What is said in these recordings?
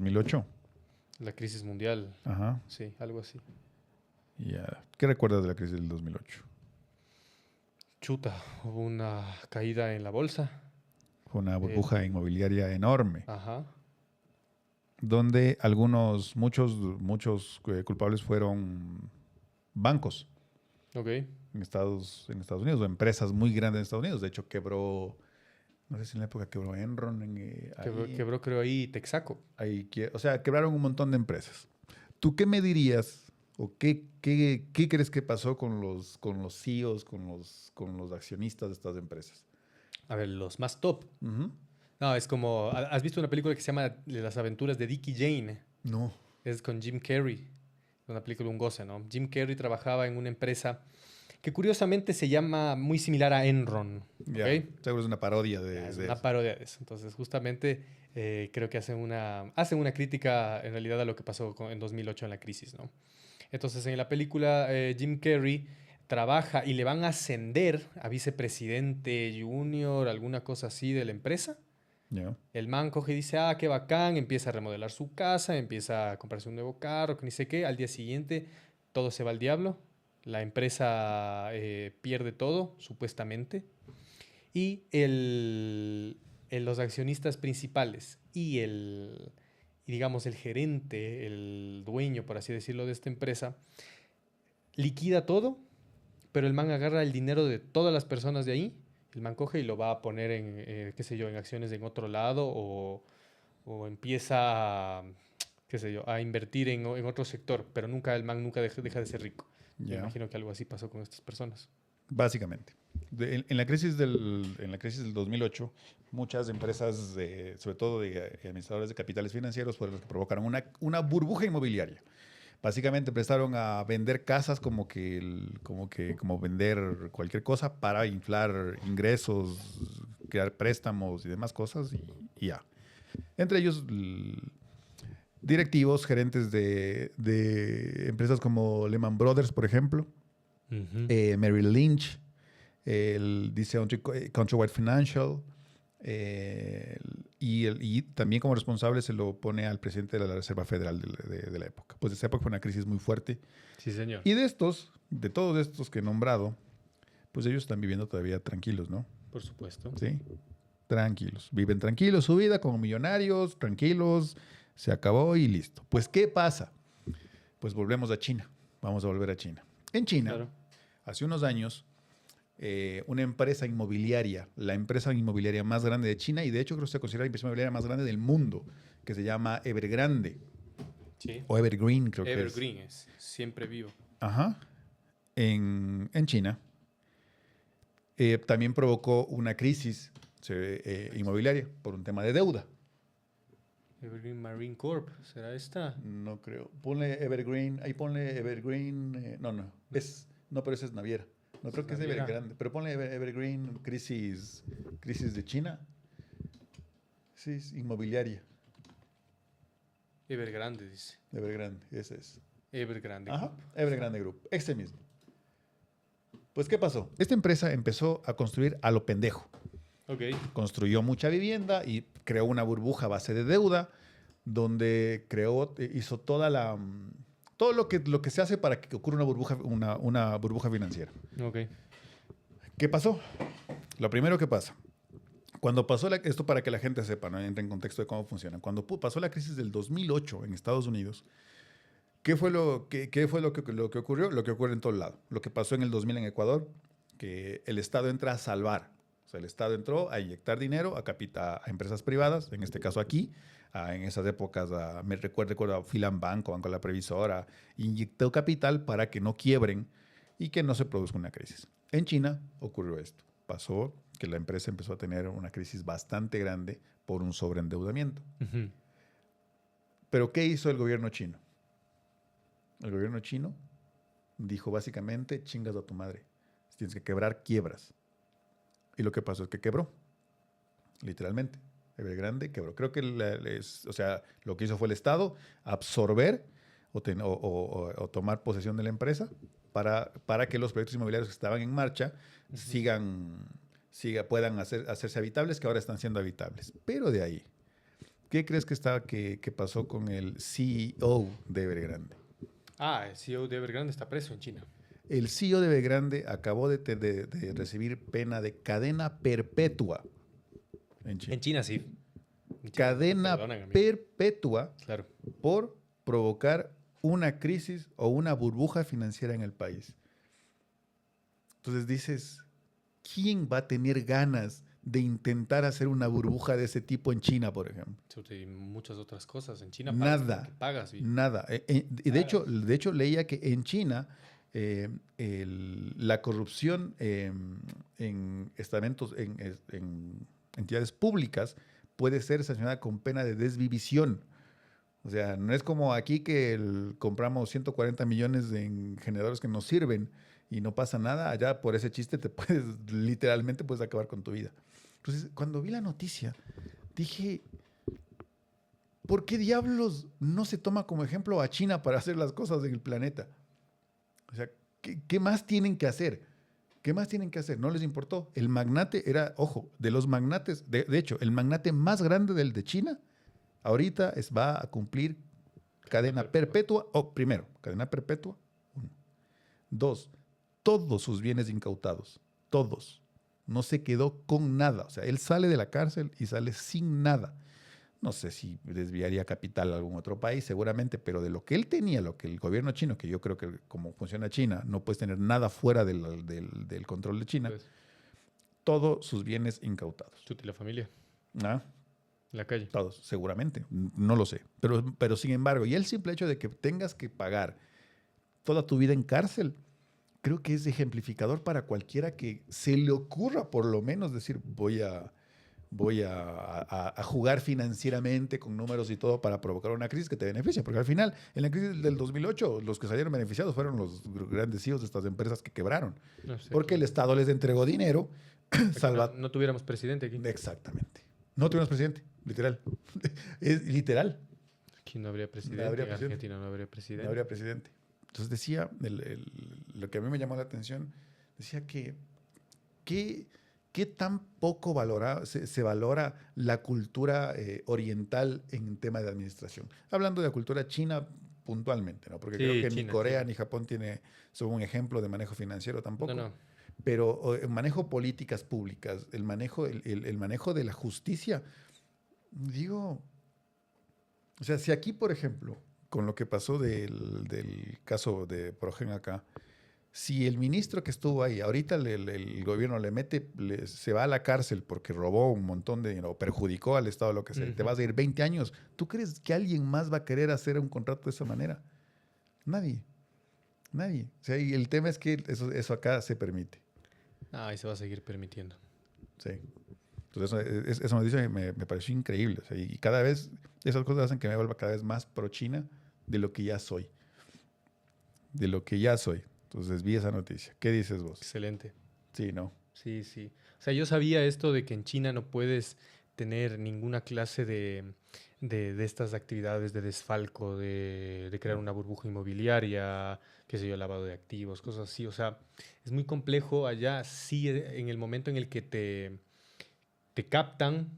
2008. La crisis mundial, Ajá. sí, algo así. Ya. ¿Qué recuerdas de la crisis del 2008? Chuta, hubo una caída en la bolsa. Fue una burbuja El, inmobiliaria enorme, ajá, donde muchos culpables fueron bancos ok. en Estados Unidos, o empresas muy grandes en Estados Unidos. De hecho, quebró, no sé si en la época quebró Enron, Quebró, creo ahí Texaco. o sea, quebraron un montón de empresas. ¿Tú qué me dirías o qué crees que pasó con los CEOs, con los accionistas de estas empresas? A ver, los más top. Ujú. No, es como, ¿has visto una película que se llama Las aventuras de Dick y Jane? No. Es con Jim Carrey. Una película un goce, ¿no? Jim Carrey trabajaba en una empresa que curiosamente se llama muy similar a Enron, ¿ok? Ya, seguro es una parodia Ya, es de una eso. parodia de eso. Entonces, justamente creo que hacen una crítica en realidad a lo que pasó en 2008 en la crisis, ¿no? Entonces, en la película, Jim Carrey trabaja y le van a ascender a vicepresidente junior, alguna cosa así de la empresa. Ya. El man coge y dice, ah, qué bacán, empieza a remodelar su casa, empieza a comprarse un nuevo carro, que ni sé qué. Al día siguiente, todo se va al diablo. La empresa pierde todo, supuestamente. Y los accionistas principales y digamos, el gerente, el dueño, por así decirlo, de esta empresa, liquida todo, pero el man agarra el dinero de todas las personas de ahí. El man coge y lo va a poner en, qué sé yo, en acciones en otro lado o empieza a, qué sé yo, a invertir en otro sector, pero el man nunca deja de ser rico. Me Ya. imagino que algo así pasó con estas personas. Básicamente. En la crisis del 2008, muchas empresas, sobre todo de administradores de capitales financieros, fueron los que provocaron una burbuja inmobiliaria. Básicamente empezaron a vender casas como vender cualquier cosa para inflar ingresos, crear préstamos y demás cosas y ya. Entre ellos, directivos, gerentes de empresas como Lehman Brothers, por ejemplo, Ujú. Merrill Lynch, dice Countrywide Financial, y también como responsable se lo pone al presidente de la Reserva Federal de la época. Pues esa época fue una crisis muy fuerte. Sí, señor. Y de todos estos que he nombrado, pues ellos están viviendo todavía tranquilos, ¿no? Por supuesto. Sí, tranquilos. Viven tranquilos su vida como millonarios, tranquilos, se acabó y listo. Pues, ¿qué pasa? Pues volvemos a China. Vamos a volver a China. En China, Claro. hace unos años, una empresa inmobiliaria, la empresa inmobiliaria más grande de China, y de hecho creo que se considera la empresa inmobiliaria más grande del mundo, que se llama Evergrande, Sí. o Evergreen creo que es. Evergreen es siempre vivo. Ajá. En China. También provocó una crisis inmobiliaria por un tema de deuda. Evergreen Marine Corp. ¿Será esta? No creo. Ponle Evergreen, ahí ponle Evergreen. No, pero esa es naviera. No Esa creo es que es naviera. Evergrande, pero ponle Evergreen crisis de China. Sí, es inmobiliaria. Evergrande dice. Evergrande, ese es. Evergrande Ajá, Group. Evergrande Group, ese mismo. Pues, ¿qué pasó? Esta empresa empezó a construir a lo pendejo. Ok. Construyó mucha vivienda y creó una burbuja a base de deuda, donde hizo todo lo que se hace para que ocurra una burbuja financiera. Ok. ¿Qué pasó? Lo primero que pasa, cuando pasó esto para que la gente sepa, ¿no? Entre en contexto de cómo funciona. Cuando pasó la crisis del 2008 en Estados Unidos, ¿qué fue lo que ocurrió? Lo que ocurre en todo lado. Lo que pasó en el 2000 en Ecuador, que el Estado entra a salvar. O sea, el Estado entró a inyectar dinero a empresas privadas, en este caso aquí, en esas épocas, me recuerdo a Filan Banco, Banco de la Previsora, inyectó capital para que no quiebren y que no se produzca una crisis. En China ocurrió esto. Pasó que la empresa empezó a tener una crisis bastante grande por un sobreendeudamiento. Ujú. Pero ¿qué hizo el gobierno chino? El gobierno chino dijo básicamente, chingas a tu madre. Si tienes que quebrar, quiebras. Y lo que pasó es que quebró, literalmente. Evergrande quebró. Creo que lo que hizo fue el Estado absorber o tomar posesión de la empresa para que los proyectos inmobiliarios que estaban en marcha Ujú. puedan hacerse habitables, que ahora están siendo habitables. Pero de ahí ¿Qué crees que pasó con el CEO de Evergrande? El CEO de Evergrande está preso en China. El CEO de Evergrande acabó de recibir pena de cadena perpetua en China. En China sí. En China no te Cadena perdonan, amigo. perpetua Claro. por provocar una crisis o una burbuja financiera en el país. Entonces dices, ¿quién va a tener ganas de intentar hacer una burbuja de ese tipo en China, por ejemplo? Y muchas otras cosas. En China pagas Nada, porque pagas. Y nada. Y pagas. de hecho, leía que en China la corrupción en estamentos, en entidades públicas puede ser sancionada con pena de desvivisión. O sea, no es como aquí que compramos 140 millones en generadores que nos sirven y no pasa nada. Allá por ese chiste literalmente puedes acabar con tu vida. Entonces, cuando vi la noticia, dije, ¿por qué diablos no se toma como ejemplo a China para hacer las cosas en el planeta? O sea, ¿qué más tienen que hacer? ¿Qué más tienen que hacer? No les importó. El magnate era, ojo, de los magnates, de hecho, el magnate más grande del de China, ahorita va a cumplir cadena perpetua. Primero, cadena perpetua. 1. 2, todos sus bienes incautados. Todos. No se quedó con nada. O sea, él sale de la cárcel y sale sin nada. No sé si desviaría capital a algún otro país, seguramente, pero de lo que él tenía, lo que el gobierno chino, que yo creo que como funciona China, no puedes tener nada fuera del control de China, pues, todos sus bienes incautados. chuta, y la familia. ¿Ah? En la calle. Todos, seguramente, no lo sé. Pero sin embargo, y el simple hecho de que tengas que pagar toda tu vida en cárcel, creo que es ejemplificador para cualquiera que se le ocurra por lo menos decir, voy a jugar financieramente con números y todo para provocar una crisis que te beneficie. Porque al final, en la crisis del 2008, los que salieron beneficiados fueron los grandes CEOs de estas empresas que quebraron. No sé, Porque el Estado les entregó dinero. no tuviéramos presidente aquí. Exactamente. No tuvimos presidente, literal. Es literal. Aquí no habría presidente. No habría En presidente. Argentina no habría presidente. No habría presidente. Entonces decía, lo que a mí me llamó la atención, decía que qué tan poco se valora la cultura oriental en tema de administración. Hablando de la cultura china puntualmente, ¿no? Porque Sí, creo que ni China, Corea China. ni Japón son un ejemplo de manejo financiero tampoco. No. Pero el manejo políticas públicas, el manejo de la justicia, digo, o sea, si aquí, por ejemplo, con lo que pasó del caso de Progen acá, si el ministro que estuvo ahí, ahorita el gobierno se va a la cárcel porque robó un montón de dinero, perjudicó al Estado, lo que sea, te vas a ir 20 años, ¿tú crees que alguien más va a querer hacer un contrato de esa manera? Nadie. O sea, y el tema es que eso acá se permite. Y se va a seguir permitiendo. Sí. Entonces, esa noticia me pareció increíble. O sea, y cada vez, esas cosas hacen que me vuelva cada vez más pro-China de lo que ya soy. Entonces, vi esa noticia. ¿Qué dices vos? Excelente. Sí, ¿no? Sí. O sea, yo sabía esto de que en China no puedes tener ninguna clase de estas actividades de desfalco, de crear una burbuja inmobiliaria, qué sé yo, lavado de activos, cosas así. O sea, es muy complejo allá, sí, en el momento en el que te captan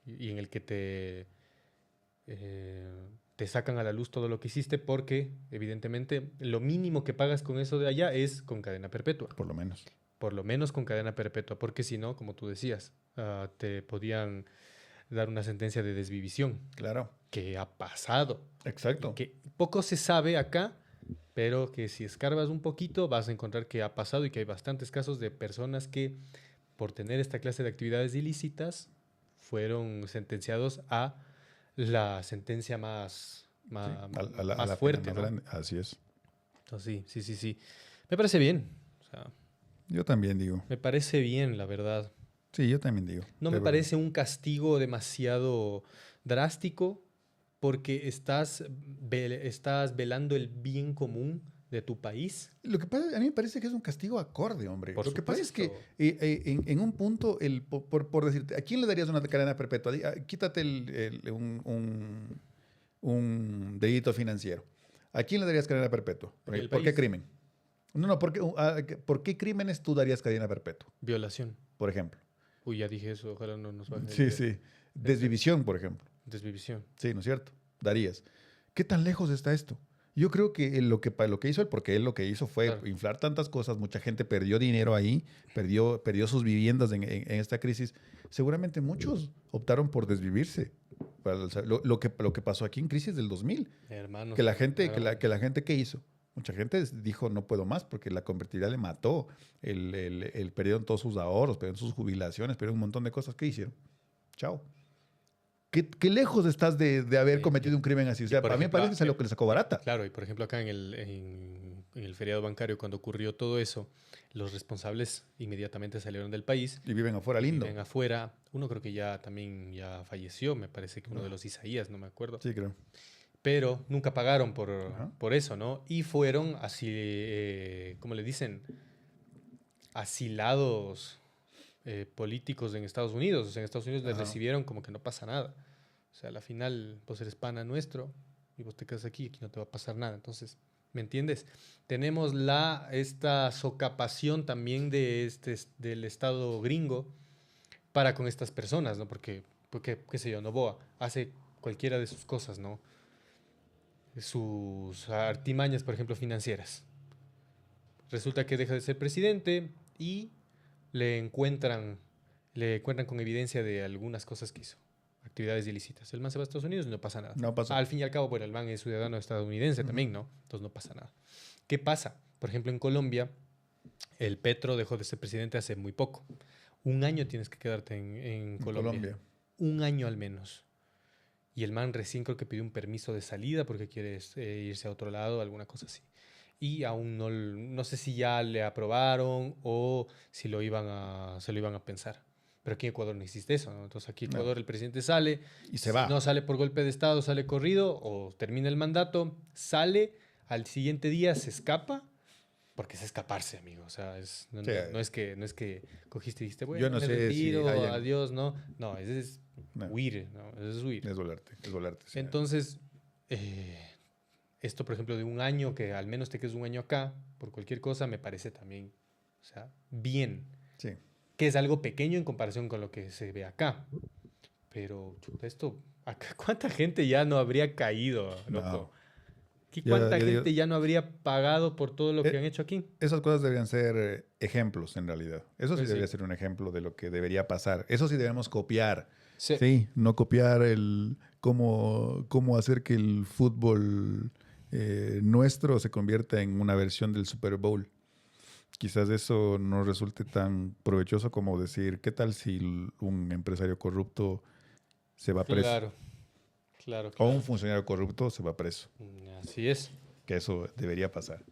y en el que te sacan a la luz todo lo que hiciste, porque evidentemente lo mínimo que pagas con eso de allá es con cadena perpetua. Por lo menos. Por lo menos con cadena perpetua, porque si no, como tú decías, te podían dar una sentencia de desvivisión. Claro. Que ha pasado. Exacto. Y que poco se sabe acá, pero que si escarbas un poquito vas a encontrar que ha pasado y que hay bastantes casos de personas que por tener esta clase de actividades ilícitas fueron sentenciados a la sentencia más fuerte, más ¿no? grande. Así es. Entonces, sí. Me parece bien. O sea, yo también digo. me parece bien, la verdad. Sí, yo también digo. No me parece un castigo demasiado drástico porque estás velando el bien común de tu país. Lo que pasa, a mí me parece que es un castigo acorde, hombre. Por Lo que pasa es que supuesto. en un punto, por decirte, ¿a quién le darías una cadena perpetua? Quítate un delito financiero. ¿A quién le darías cadena perpetua? ¿Por qué crimen? No, ¿por qué crímenes tú darías cadena perpetua? Violación. Por ejemplo. Uy, ya dije eso, ojalá no nos bajen. Sí. Desvivisión, por ejemplo. Desvivisión. Sí, ¿no es cierto? Darías. ¿Qué tan lejos está esto? Yo creo que lo que hizo él, porque él lo que hizo fue Claro. inflar tantas cosas, mucha gente perdió dinero ahí, perdió sus viviendas en esta crisis. Seguramente muchos optaron por desvivirse. O sea, lo que pasó aquí en crisis del 2000, Hermanos. que la gente, claro. que la gente, ¿qué hizo? Mucha gente dijo, no puedo más, porque la convertibilidad le mató. Perdieron todos sus ahorros, perdieron sus jubilaciones, perdieron un montón de cosas. ¿Qué hicieron? Chao. ¿Qué lejos estás de haber cometido un crimen así? O sea, por a mí me ejemplo, parece que es algo que le sacó barata. claro, y por ejemplo acá en el feriado bancario, cuando ocurrió todo eso, los responsables inmediatamente salieron del país, Y viven afuera lindo. viven afuera. Uno creo que ya también ya falleció, me parece que uno de los Isaías, no me acuerdo. Sí, creo. Pero nunca pagaron Ajá. por eso, ¿no? Y fueron así, ¿cómo le dicen? Asilados políticos en Estados Unidos. O sea, en Estados Unidos les Ajá. recibieron como que no pasa nada. O sea, a la final vos eres pana nuestro y vos te quedas aquí no te va a pasar nada. Entonces, ¿me entiendes? Tenemos esta socapación también del Estado gringo para con estas personas, ¿no? Porque, qué sé yo, Noboa hace cualquiera de sus cosas, ¿no? Sus artimañas, por ejemplo, financieras. Resulta que deja de ser presidente y le encuentran, le encuentran con evidencia de algunas cosas que hizo, actividades ilícitas. El man se va a Estados Unidos y no pasa nada. No pasa. Al fin y al cabo, bueno, el man es ciudadano estadounidense también, ¿no? Entonces no pasa nada. ¿Qué pasa? Por ejemplo, en Colombia, el Petro dejó de ser presidente hace muy poco. Un año tienes que quedarte en Colombia. Un año al menos. Y el man recién creo que pidió un permiso de salida porque quiere irse a otro lado, alguna cosa así. Y aún no sé si ya le aprobaron o si se lo iban a pensar. Pero aquí en Ecuador no existe eso, ¿no? Entonces aquí en Ecuador el presidente sale, Y se si va. no sale por golpe de Estado, sale corrido o termina el mandato, sale, al siguiente día se escapa, porque es escaparse, amigo. O sea, Sí. no es que cogiste y dijiste, Yo bueno, no me sé si retiro, hayan- adiós, no. No, ese es No, huir, ¿no? Eso es huir. es volarte, es volarte. Sí. Entonces, esto, por ejemplo, de un año, que al menos te quedes un año acá, por cualquier cosa, me parece también, o sea, bien. Sí. Que es algo pequeño en comparación con lo que se ve acá. Pero, chuta, esto, acá, ¿cuánta gente ya no habría caído, loco? No. ¿Cuánta Yo digo- gente ya no habría pagado por todo lo que Eh, han hecho aquí? Esas cosas deberían ser ejemplos, en realidad. Eso sí Pues sí. debería ser un ejemplo de lo que debería pasar. Eso sí debemos copiar. Sí. Sí, no copiar cómo hacer que el fútbol nuestro se convierta en una versión del Super Bowl. Quizás eso no resulte tan provechoso como decir, ¿qué tal si un empresario corrupto se va preso? Claro, claro, O un claro. funcionario corrupto se va preso. Así es. Que eso debería pasar.